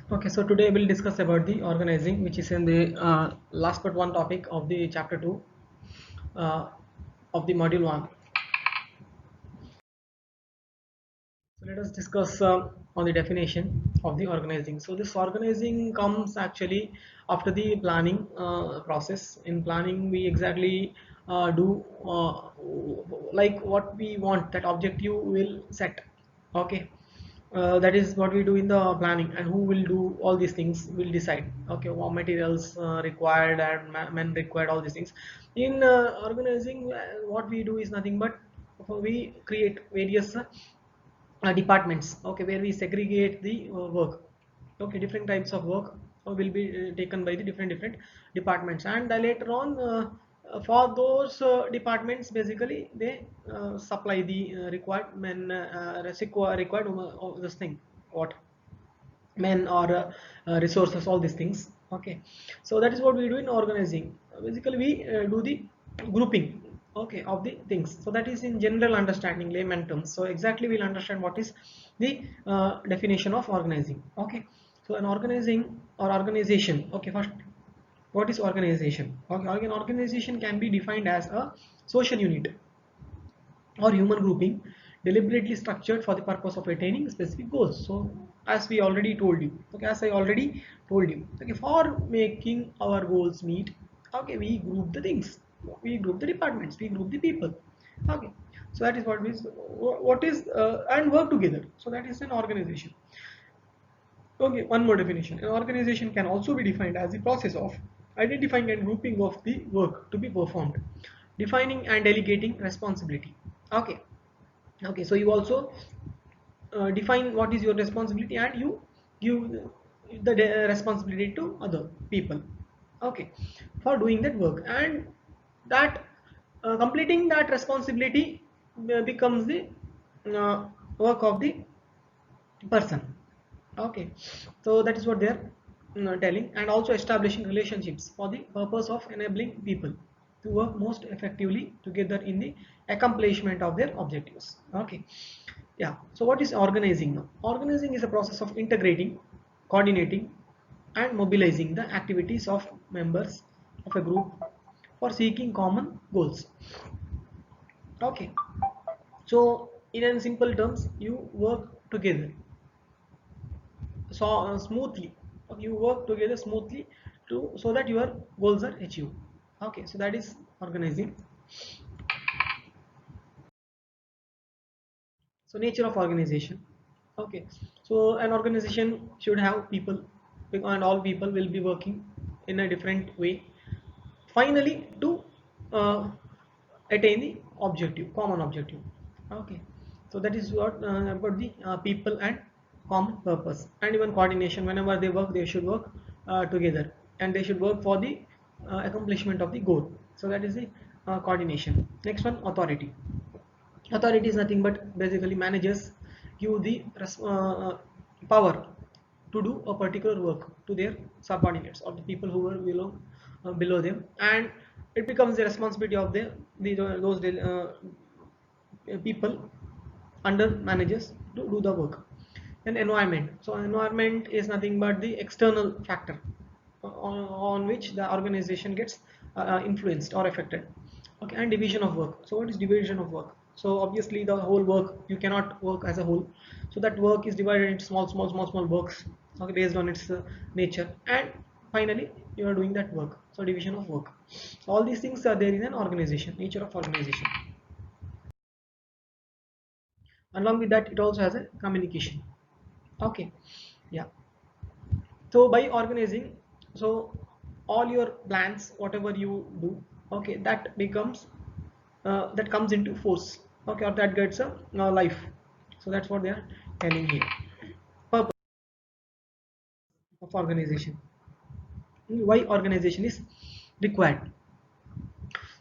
Okay, so today we'll discuss about the organizing, which is in the last but one topic of the chapter 2 uh, of the module 1. So let us discuss on the definition of the organizing. So this organizing comes actually after the planning process. In planning, we exactly do like what we want, that objective will set. Okay, that is what we do in the planning, and who will do all these things will decide. Okay, what materials required and men required, all these things. In organizing, what we do is nothing but we create various departments, okay, where we segregate the work. Okay, different types of work will be taken by the different departments, and later on for those departments, basically they supply the required men, required this thing, what men or resources, all these things. Okay, so that is what we do in organizing. Basically we do the grouping, okay, of the things. So that is in general understanding, layman terms. So exactly we'll understand what is the definition of organizing. Okay, so an organizing or organization. Okay, first, what is organization? Okay, an organization can be defined as a social unit or human grouping deliberately structured for the purpose of attaining specific goals. So as we already told you, okay, as I already told you, okay, for making our goals meet, okay, we group the things, we group the departments, we group the people. Okay, so that is what is and work together. So that is an organization. Okay, one more definition. An organization can also be defined as the process of identifying and grouping of the work to be performed, defining and delegating responsibility. Okay, okay, so you also define what is your responsibility, and you give the responsibility to other people. Okay, for doing that work, and that completing that responsibility becomes the work of the person. Okay, so that is what they are telling. And also establishing relationships for the purpose of enabling people to work most effectively together in the accomplishment of their objectives. Okay, yeah, so what is organizing now? Organizing is a process of integrating, coordinating and mobilizing the activities of members of a group for seeking common goals. Okay, so in simple terms, you work together so smoothly. Okay, you work together smoothly to so that your goals are achieved. Okay, so that is organizing. So nature of organization. Okay, so an organization should have people, and all people will be working in a different way, finally to uh, attain the objective, common objective. Okay, so that is what about the people and common purpose. And even coordination, whenever they work, they should work together, and they should work for the accomplishment of the goal. So that is the coordination. Next one, authority. Authority is nothing but basically managers give the power to do a particular work to their subordinates or the people who are below them, and it becomes the responsibility of those people under managers to do the work. And environment, so environment is nothing but the external factor on which the organization gets influenced or affected. Okay, and division of work. So what is division of work? So obviously the whole work, you cannot work as a whole, so that work is divided into small works, okay, based on its nature, and finally you are doing that work. So division of work. So all these things are there in an organization, nature of organization. Along with that, it also has a communication. Okay, yeah, so by organizing, so all your plans, whatever you do, okay, that becomes that comes into force, okay, or that gets a life. So that's what they are telling here. Purpose of organization, why organization is required.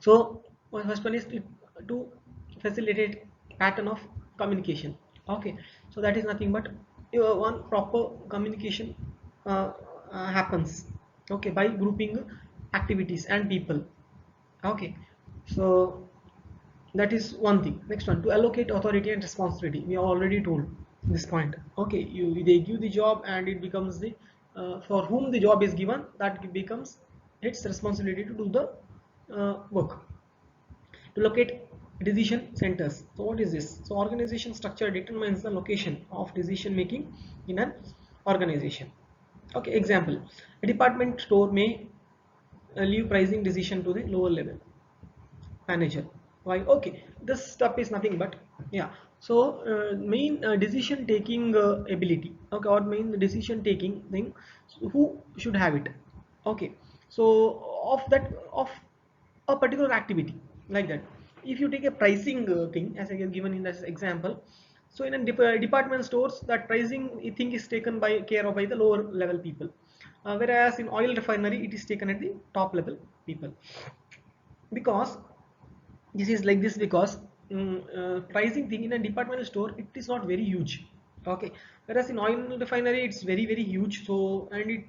So first one is to facilitate pattern of communication. Okay, so that is nothing but one proper communication happens, okay, by grouping activities and people. Okay, so that is one thing. Next one, to allocate authority and responsibility, we already told this point. Okay, they give the job and it becomes the for whom the job is given, that becomes its responsibility to do the work. To locate decision centers, so what is this? So organization structure determines the location of decision making in an organization. Okay, example, a department store may leave pricing decision to the lower level manager. Why? Okay, this stuff is nothing but, yeah, so main decision taking ability, okay, or main decision taking thing, so who should have it? Okay, so of that, of a particular activity, like that, if you take a pricing thing as I have given in this example, so in a department stores, that pricing thing is taken by care of by the lower level people, whereas in oil refinery it is taken at the top level people. Because this is like this, because pricing thing in a departmental store, it is not very huge. Okay, whereas in oil refinery it's very huge, so and it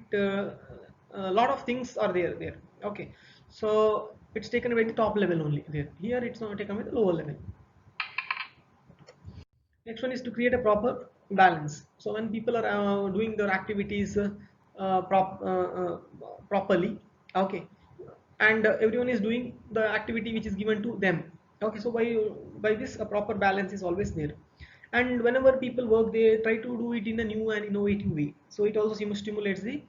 a lot of things are there. Okay, so it's taken by the top level only there, here it's not taken by the lower level. Next one is to create a proper balance. So when people are doing their activities properly, okay, and everyone is doing the activity which is given to them. Okay, so by this a proper balance is always there. And whenever people work, they try to do it in a new and innovative way. So it also stimulates the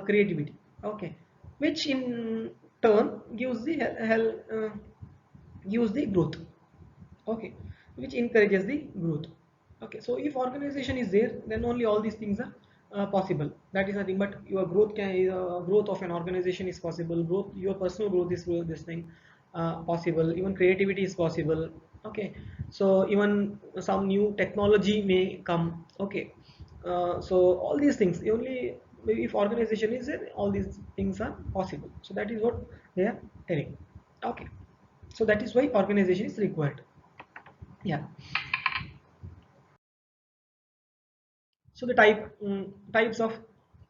creativity. Okay, which in turn gives the gives the growth. Okay, which encourages the growth. Okay, so if organization is there, then only all these things are possible. That is nothing but your growth can growth of an organization is possible, growth, your personal growth is this thing possible, even creativity is possible. Okay, so even some new technology may come. Okay, so all these things only, maybe if organization is there, all these things are possible. So that is what they are telling. Okay, so that is why organization is required. Yeah, so the types of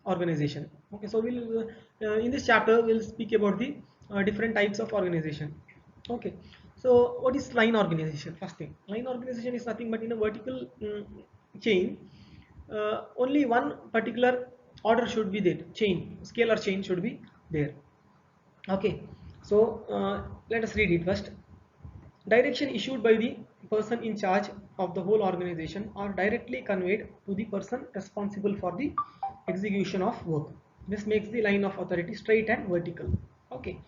organization. Okay, so we'll in this chapter we'll speak about the different types of organization. Okay, so what is line organization? First thing, line organization is nothing but in a vertical chain, only one particular order should be there, chain, scalar chain should be there. Okay, so let us read it first. Direction issued by the person in charge of the whole organization are directly conveyed to the person responsible for the execution of work. This makes the line of authority straight and vertical. Okay,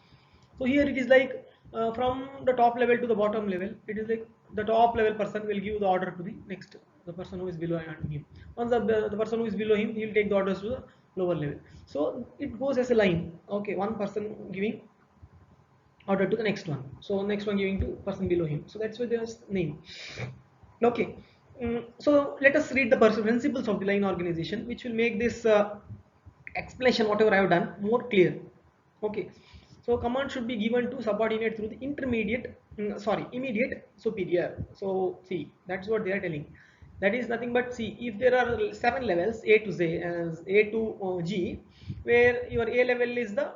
so here it is like from the top level to the bottom level, it is like the top level person will give the order to the next, the person who is below him. Once the person who is below him, he will take the orders to the lower level. So it goes as a line. Okay, one person giving order to the next one, so next one giving to person below him, so that's why there's name. Okay, so let us read the principles of the line organization, which will make this explanation whatever I have done more clear. Okay, so command should be given to subordinate through the immediate superior. So see, that's what they are telling. That is nothing but, see, if there are 7 levels, a to z, a to g, where your a level is the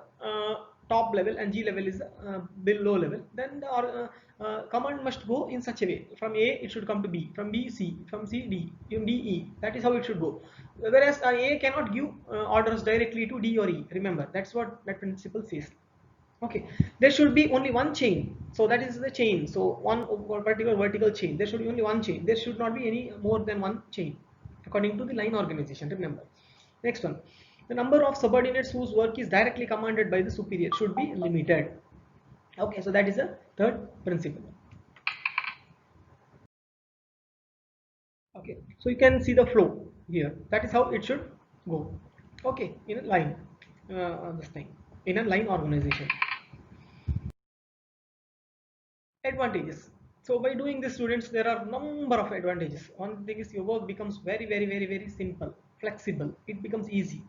top level and g level is the below level, then the command must go in such a way: from a it should come to b, from b c, from c d, from d e. That is how it should go. Whereas a cannot give orders directly to d or e. Remember, that's what that principle says. Okay, there should be only one chain, so that is the chain. So one particular vertical chain, there should be only one chain, there should not be any more than one chain according to the line organization. Remember, next one, the number of subordinates whose work is directly commanded by the superior should be limited. Okay, so that is the third principle. Okay, so you can see the flow here, that is how it should go. Okay, in a line, this thing, in a line organization. Advantages. So by doing this, students, there are number of advantages. One thing is your work becomes very simple, flexible. It becomes easy.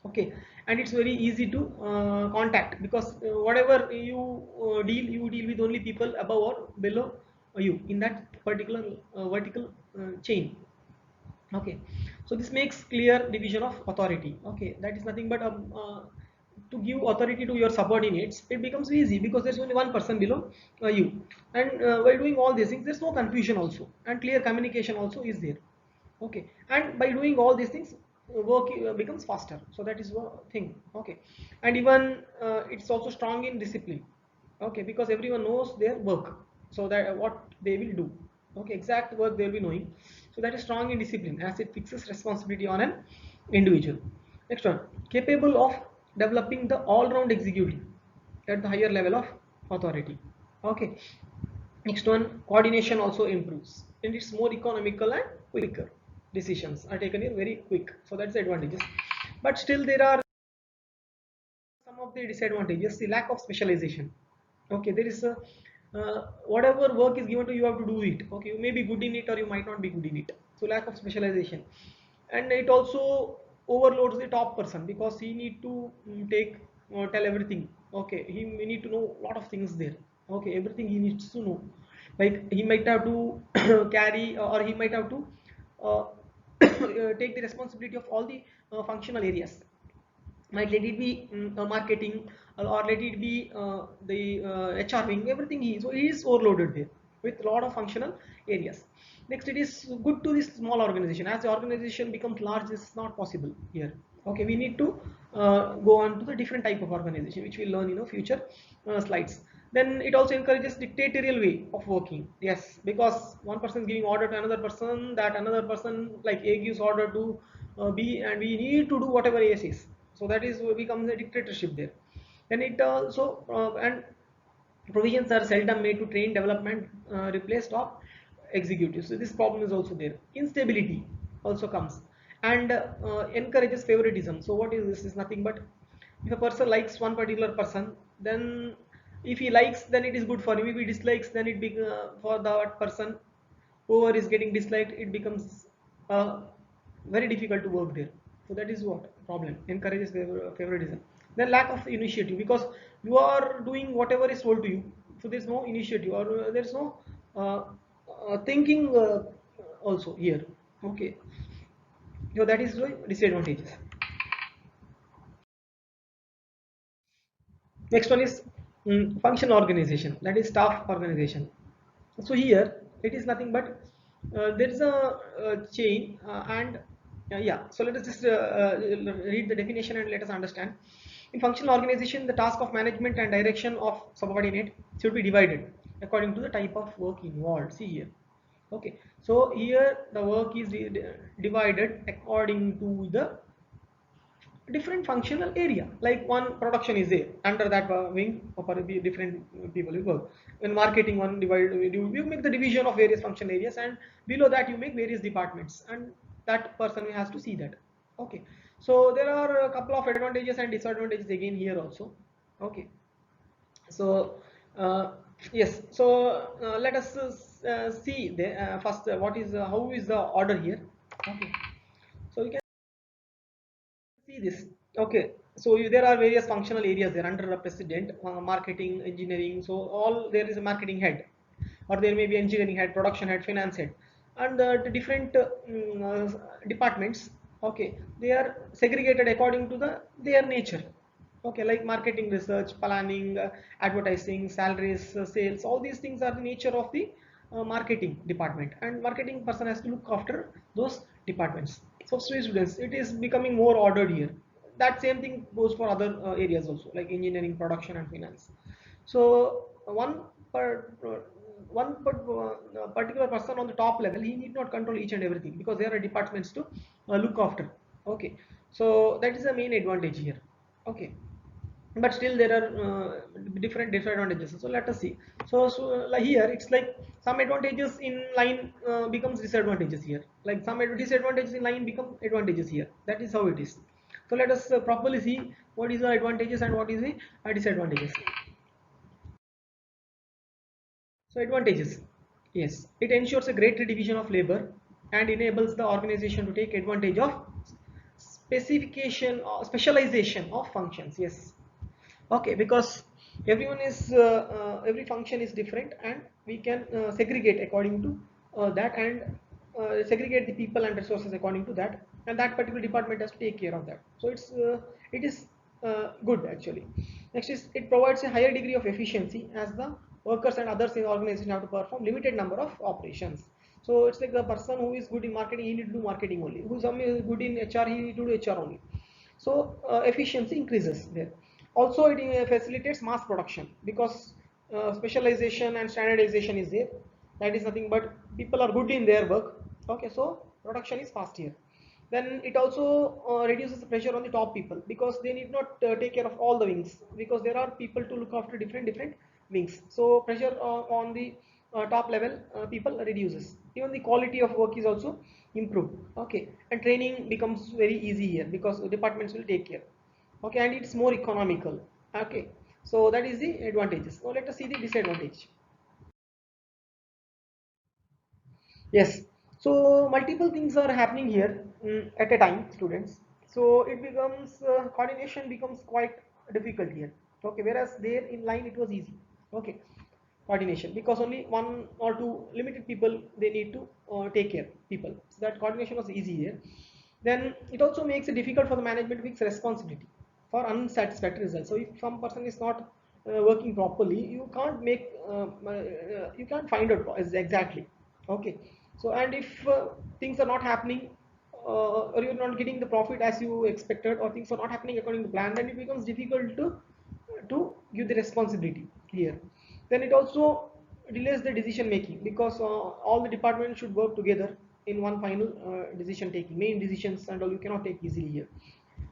Okay, and it's very easy to contact, because whatever you you deal with only people above or below you in that particular vertical chain. Okay, so this makes clear division of authority. Okay, that is nothing but to give authority to your subordinates. It becomes easy because there's only one person below you, and by doing all these things there's no confusion also, and clear communication also is there. Okay, and by doing all these things work becomes faster, so that is one thing. Okay, and even it's also strong in discipline. Okay, because everyone knows their work, so that what they will do. Okay, exact work they will be knowing, so that is strong in discipline as it fixes responsibility on an individual. Next one, capable of developing the all-round executive at the higher level of authority. Okay, next one, coordination also improves and it's more economical and quicker. Decisions are taken here very quick, so that's the advantages. But still there are some of the disadvantages. The lack of specialization. Okay, there is a whatever work is given to you, you have to do it. Okay, you may be good in it or you might not be good in it, so lack of specialization. And it also overloads the top person because he need to take tell everything. Okay, he may need to know a lot of things there. Okay, everything he needs to know, like he might have to carry or he might have to uh, take the responsibility of all the functional areas. Might let it be marketing, or let it be the HR wing, everything so he is overloaded there with a lot of functional areas. Next, it is good to this small organization. As the organization becomes large, this is not possible here. Okay, we need to go on to the different type of organization, which we'll learn in future slides. Then it also encourages dictatorial way of working. Yes, because one person is giving order to another person, that another person like A gives order to B, and we need to do whatever A says. So that is becomes a dictatorship there. Then it also and provisions are seldom made to train development replace top executives. So this problem is also there. Instability also comes, and encourages favoritism. So what is this? Is nothing but if a person likes one particular person, then if he likes, then it is good for him. If he dislikes, then it be for that person whoever is getting disliked, it becomes very difficult to work there. So that is what problem encourages favoritism. Then lack of initiative, because you are doing whatever is told to you, so there's no initiative, or there's no uh, thinking also here. Okay, so that is the disadvantages. Next one is function organization, that is staff organization. So here it is nothing but there is a chain and yeah, so let us just read the definition and let us understand. In functional organization, the task of management and direction of subordinate should be divided according to the type of work involved. See here. Okay, so here the work is divided according to the different functional area. Like one production is there, under that wing of different people will work. In marketing, one divide you make the division of various functional areas, and below that you make various departments, and that person has to see that. Okay, so there are a couple of advantages and disadvantages again here also. Okay, so yes, so let us see the first what is how is the order here. Okay, so we can see this. Okay, so there are various functional areas there under the president. Marketing, engineering, so all there is a marketing head, or there may be engineering head, production head, finance head, and the different departments. Okay, they are segregated according to their nature. Okay, like marketing, research, planning, advertising, salaries, sales, all these things are the nature of the marketing department, and marketing person has to look after those departments. So students, it is becoming more ordered here. That same thing goes for other areas also, like engineering, production, and finance. So one particular person on the top level, he need not control each and everything because there are departments to look after. Okay, so that is the main advantage here. Okay, but still there are different disadvantages, so let us see. So like here it's like some advantages in line becomes disadvantages here, like some disadvantages in line become advantages here. That is how it is. So let us properly see what is the advantages and what is the disadvantages. So advantages, yes, it ensures a greater division of labor and enables the organization to take advantage of specification or specialization of functions. Yes, okay, because everyone is every function is different, and we can segregate according to that, and segregate the people and resources according to that, and that particular department has to take care of that. So it is good actually. Next is, it provides a higher degree of efficiency as the workers and others in the organization have to perform limited number of operations. So it's like the person who is good in marketing, he need to do marketing only. Who is good in HR, he need to do HR only. So efficiency increases there. Also, it facilitates mass production because specialization and standardization is there. That is nothing but people are good in their work. Okay, so production is fast here. Then it also reduces the pressure on the top people because they need not take care of all the wings, because there are people to look after different wings. So pressure on the top level people reduces. Even the quality of work is also improved. Okay, and training becomes very easy here because departments will take care. Okay, and it's more economical. Okay, so that is the advantages. Now let us see the disadvantage. Yes, so multiple things are happening here at a time, students. So it becomes coordination becomes quite difficult here. Okay, whereas there in line it was easy. Okay, coordination because only one or two limited people they need to take care people. So that coordination was easy here. Then it also makes it difficult for the management to fix responsibility for unsatisfactory results. So if some person is not working properly, you can't make you can't find out exactly. Okay, so and if things are not happening or you're not getting the profit as you expected, or things are not happening according to plan, then it becomes difficult to give the responsibility here. Then it also delays the decision making because all the departments should work together in one final decision taking, main decisions and all you cannot take easily here.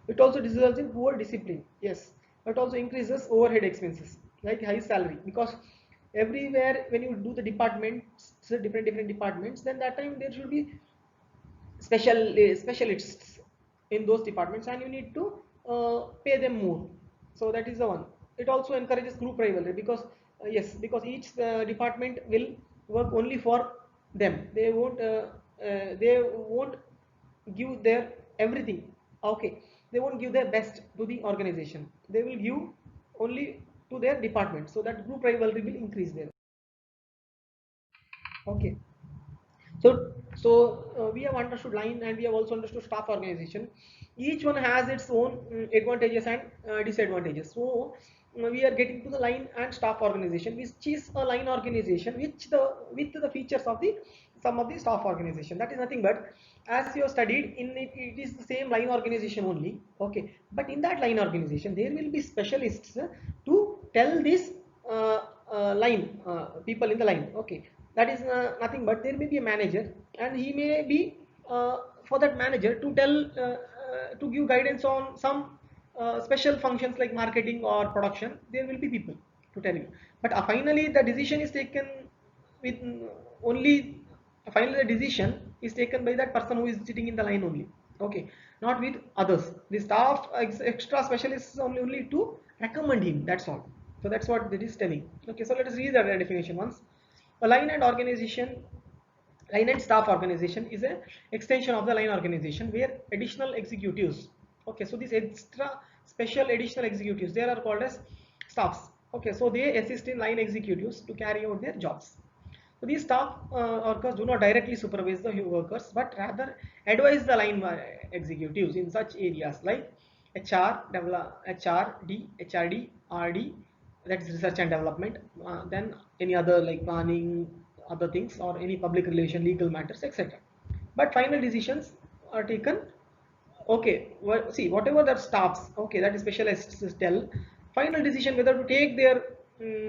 It also results in poor discipline. Yes, it also increases overhead expenses like high salary because everywhere when you do the departments, so different departments, then that time there should be specialists in those departments, and you need to pay them more. So that is the one. It also encourages group rivalry because yes, because each department will work only for them. They won't give their everything. Okay, they won't give their best to the organization. They will give only to their department, so that group rivalry will increase there. Okay, so we have understood line and we have also understood staff organization. Each one has its own advantages and disadvantages. So we are getting to the line and staff organization, which is a line organization which the with the features of the some of the staff organization. That is nothing but as you have studied in it, it is the same line organization only. Okay, but in that line organization there will be specialists to tell this line people in the line. Okay, that is nothing but there may be a manager, and he may be for that manager to tell to give guidance on some special functions like marketing or production. There will be people to tell you, but finally the decision is taken with only finally the decision is taken by that person who is sitting in the line only. Okay, not with others. The staff extra specialists only to recommend him, that's all. So that's what it is telling. Okay, so let us read the definition once. A line and organization, line and staff organization is a extension of the line organization where additional executives, okay, so these extra special additional executives, they are called as staffs. Okay, so they assist in line executives to carry out their jobs. So these staff workers do not directly supervise the workers, but rather advise the line executives in such areas like HR, HRD, HRD, RD, that is research and development, then any other like planning, other things, or any public relation, legal matters, etc. But final decisions are taken. Okay, well, see whatever the staffs, okay, that is specialists tell, final decision whether to take their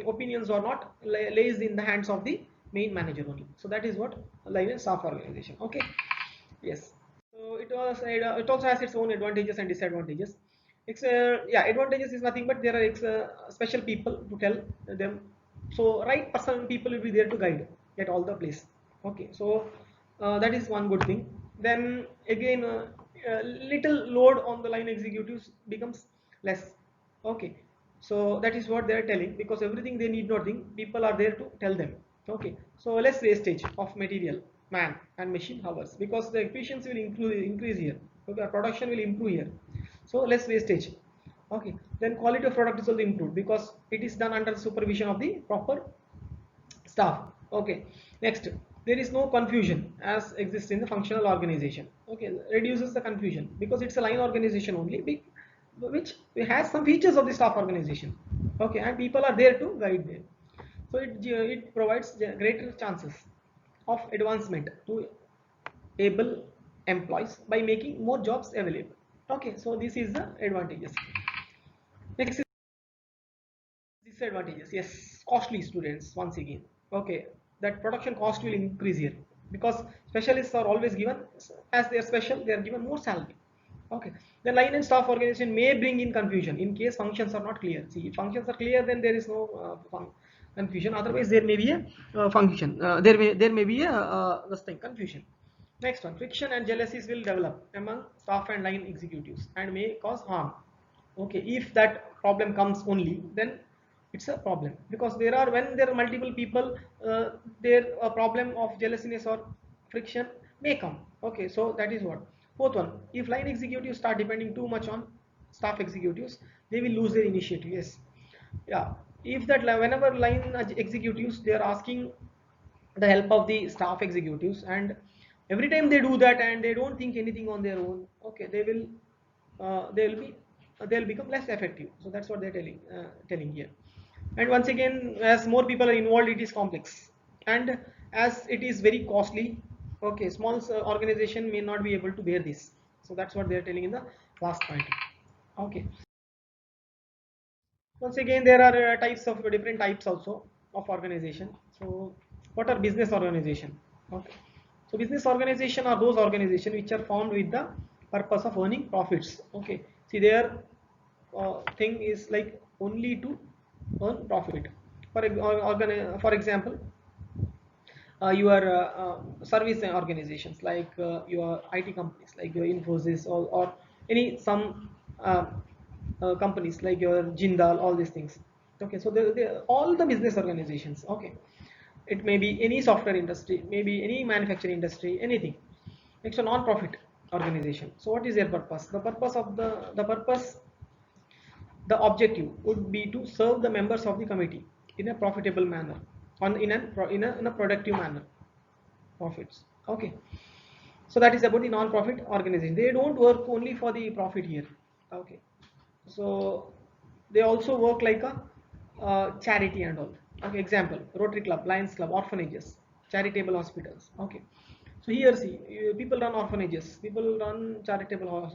opinions or not lays in the hands of the main manager only. So that is what line and staff organization. Okay, yes. So it also has its own advantages and disadvantages. It's yeah, advantages is nothing but there are special people to tell them. So right person people will be there to guide at all the place. Okay, so that is one good thing. Then again, little load on the line executives becomes less. Okay, so that is what they are telling because everything they need not think, people are there to tell them. Okay, so less wastage of material, man and machine hours because the efficiency will increase here. Okay, production will improve here, so less wastage. Okay, then quality of product is also improved because it is done under the supervision of the proper staff. Okay, next, there is no confusion as exists in the functional organization. Okay, reduces the confusion because it's a line organization only, which has some features of the staff organization. Okay, and people are there to guide them. So it provides greater chances of advancement to able employees by making more jobs available. Okay, so this is the advantages. Next is disadvantages. Yes, costly students once again. Okay, that production cost will increase here because specialists are always given, as they are special, they are given more salary. Okay, the line and staff organization may bring in confusion in case functions are not clear. See, if functions are clear, then there is no confusion. Otherwise, there may be a function. There may be a this thing confusion. Next one, friction and jealousies will develop among staff and line executives and may cause harm. Okay, if that problem comes only, then it's a problem because there are when there are multiple people, there a problem of jealousyness or friction may come. Okay, so that is what. Fourth one, if line executives start depending too much on staff executives, they will lose their initiative. Yes, yeah. If that whenever line executives they are asking the help of the staff executives, and every time they do that and they don't think anything on their own, okay, they'll become less effective. So that's what they're telling here. And once again, as more people are involved, it is complex, and as it is very costly. Okay, small organization may not be able to bear this. So that's what they're telling in the last point. Okay, once again there are types of different types also of organization. So what are business organization? Okay, so business organization are those organization which are formed with the purpose of earning profits. Okay, see their thing is like only to earn profit. For example, your service organizations like your IT companies like your Infosys, or any some companies like your Jindal, all these things. Okay, so all the business organizations. Okay, it may be any software industry, maybe any manufacturing industry, anything. It's a non-profit organization. So what is their purpose? The objective would be to serve the members of the committee in a profitable manner, in a productive manner, profits. Okay, so that is about the non-profit organization. They don't work only for the profit here. Okay, so they also work like a charity and all. Okay, example, Rotary Club, Lions Club, orphanages, charitable hospitals. Okay, so here see, people run orphanages, people run charitable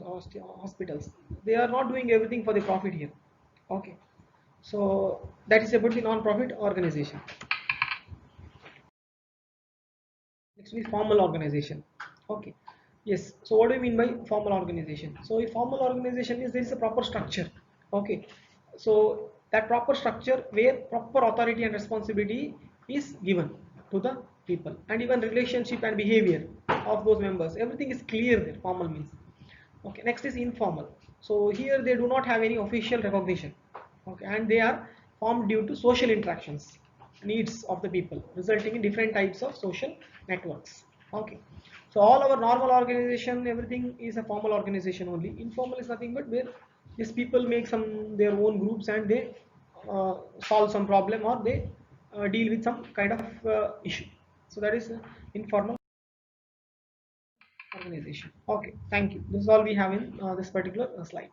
hospitals. They are not doing everything for the profit here. Okay, so that is about the non-profit organization. Next is formal organization. Okay, yes, so what do you mean by formal organization? So a formal organization is there is a proper structure. Okay, so that proper structure where proper authority and responsibility is given to the people, and even relationship and behavior of those members, everything is clear there. Formal means. Okay, next is informal. So here they do not have any official recognition. Okay, and they are formed due to social interactions, needs of the people, resulting in different types of social networks. Okay, so all our normal organization, everything is a formal organization only. Informal is nothing but where these people make some their own groups and they solve some problem, or they deal with some kind of issue. So that is informal organization. Okay, thank you. This is all we have in this particular slide.